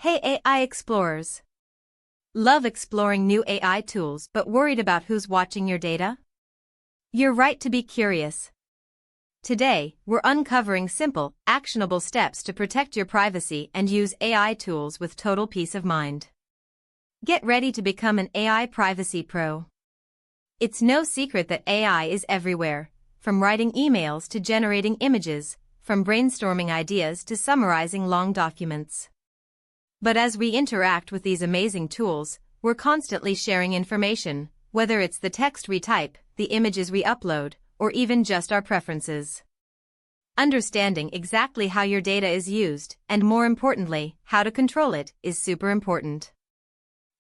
Hey AI explorers! Love exploring new AI tools but worried about who's watching your data? You're right to be curious. Today, we're uncovering simple, actionable steps to protect your privacy and use AI tools with total peace of mind. Get ready to become an AI privacy pro. It's no secret that AI is everywhere, from writing emails to generating images, from brainstorming ideas to summarizing long documents. But as we interact with these amazing tools, we're constantly sharing information, whether it's the text we type, the images we upload, or even just our preferences. Understanding exactly how your data is used, and more importantly, how to control it, is super important.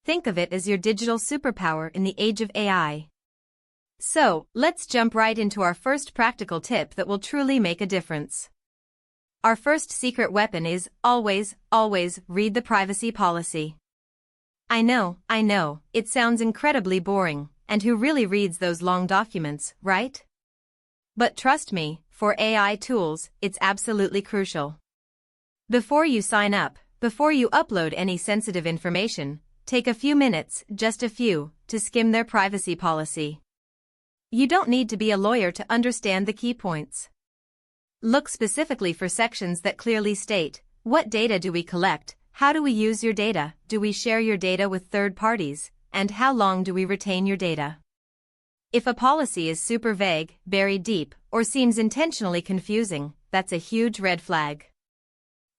Think of it as your digital superpower in the age of AI. So, let's jump right into our first practical tip that will truly make a difference. Our first secret weapon is, always read the privacy policy. I know, it sounds incredibly boring, and who really reads those long documents, right? But trust me, for AI tools, it's absolutely crucial. Before you sign up, before you upload any sensitive information, take a few minutes, just a few, to skim their privacy policy. You don't need to be a lawyer to understand the key points. Look specifically for sections that clearly state, what data do we collect, how do we use your data, do we share your data with third parties, and how long do we retain your data? If a policy is super vague, buried deep, or seems intentionally confusing, that's a huge red flag.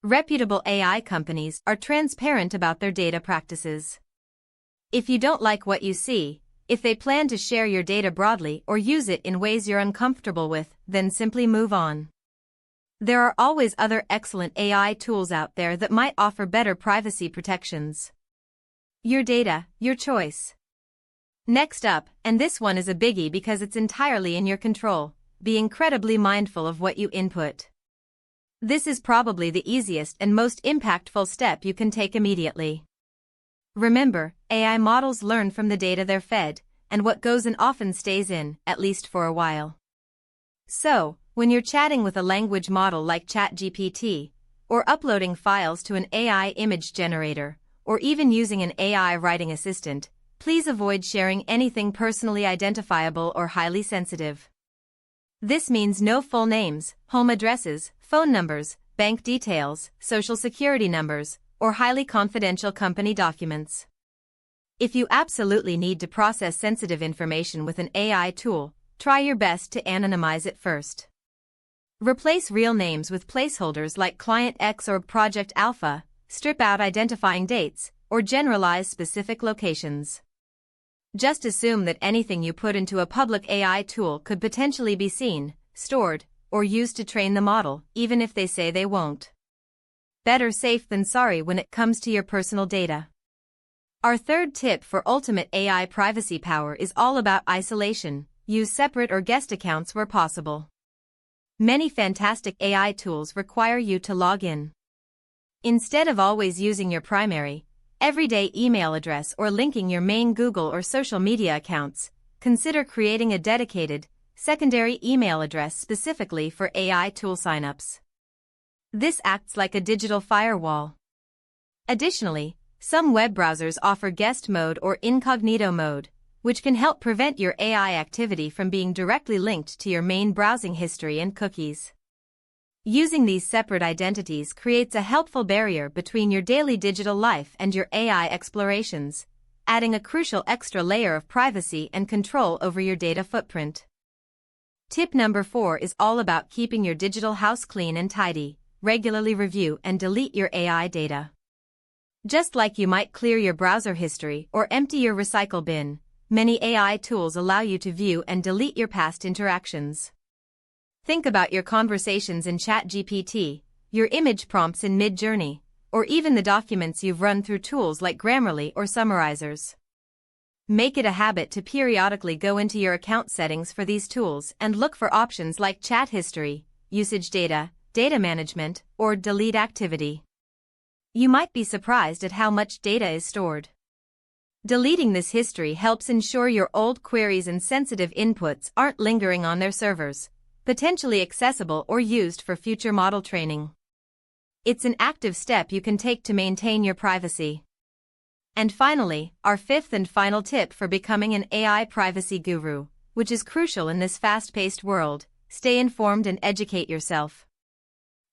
Reputable AI companies are transparent about their data practices. If you don't like what you see, if they plan to share your data broadly or use it in ways you're uncomfortable with, then simply move on. There are always other excellent AI tools out there that might offer better privacy protections. Your data, your choice. Next up, and this one is a biggie because it's entirely in your control, be incredibly mindful of what you input. This is probably the easiest and most impactful step you can take immediately. Remember, AI models learn from the data they're fed, and what goes in often stays in, at least for a while. So, when you're chatting with a language model like ChatGPT, or uploading files to an AI image generator, or even using an AI writing assistant, please avoid sharing anything personally identifiable or highly sensitive. This means no full names, home addresses, phone numbers, bank details, social security numbers, or highly confidential company documents. If you absolutely need to process sensitive information with an AI tool, try your best to anonymize it first. Replace real names with placeholders like Client X or Project Alpha, strip out identifying dates, or generalize specific locations. Just assume that anything you put into a public AI tool could potentially be seen, stored, or used to train the model, even if they say they won't. Better safe than sorry when it comes to your personal data. Our third tip for ultimate AI privacy power is all about isolation. Use separate or guest accounts where possible. Many fantastic AI tools require you to log in. Instead of always using your primary, everyday email address or linking your main Google or social media accounts, consider creating a dedicated, secondary email address specifically for AI tool signups. This acts like a digital firewall. Additionally, some web browsers offer guest mode or incognito mode, which can help prevent your AI activity from being directly linked to your main browsing history and cookies. Using these separate identities creates a helpful barrier between your daily digital life and your AI explorations, adding a crucial extra layer of privacy and control over your data footprint. Tip number 4 is all about keeping your digital house clean and tidy. Regularly review and delete your AI data. Just like you might clear your browser history or empty your recycle bin, many AI tools allow you to view and delete your past interactions. Think about your conversations in ChatGPT, your image prompts in Midjourney, or even the documents you've run through tools like Grammarly or Summarizers. Make it a habit to periodically go into your account settings for these tools and look for options like chat history, usage data, data management, or delete activity. You might be surprised at how much data is stored. Deleting this history helps ensure your old queries and sensitive inputs aren't lingering on their servers, potentially accessible or used for future model training. It's an active step you can take to maintain your privacy. And finally, our fifth and final tip for becoming an AI privacy guru, which is crucial in this fast-paced world: stay informed and educate yourself.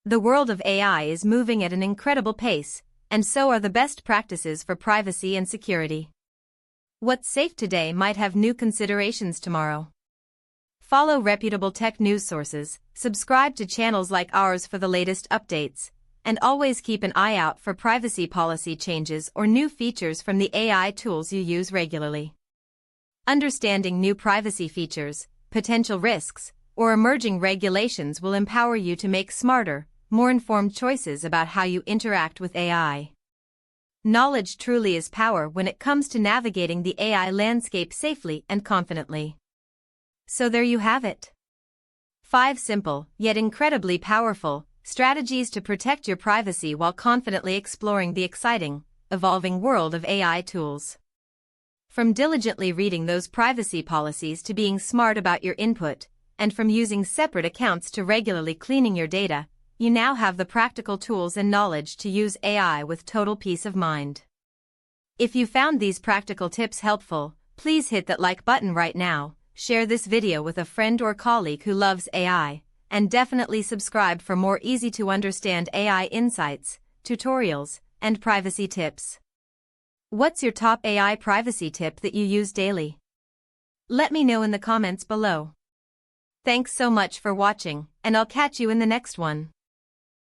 The world of AI is moving at an incredible pace, and so are the best practices for privacy and security. What's safe today might have new considerations tomorrow. Follow reputable tech news sources, subscribe to channels like ours for the latest updates, and always keep an eye out for privacy policy changes or new features from the AI tools you use regularly. Understanding new privacy features, potential risks, or emerging regulations will empower you to make smarter, more informed choices about how you interact with AI. Knowledge truly is power when it comes to navigating the AI landscape safely and confidently. So there you have it. 5 simple, yet incredibly powerful, strategies to protect your privacy while confidently exploring the exciting, evolving world of AI tools. From diligently reading those privacy policies to being smart about your input, and from using separate accounts to regularly cleaning your data, you now have the practical tools and knowledge to use AI with total peace of mind. If you found these practical tips helpful, please hit that like button right now, share this video with a friend or colleague who loves AI, and definitely subscribe for more easy-to-understand AI insights, tutorials, and privacy tips. What's your top AI privacy tip that you use daily? Let me know in the comments below. Thanks so much for watching, and I'll catch you in the next one.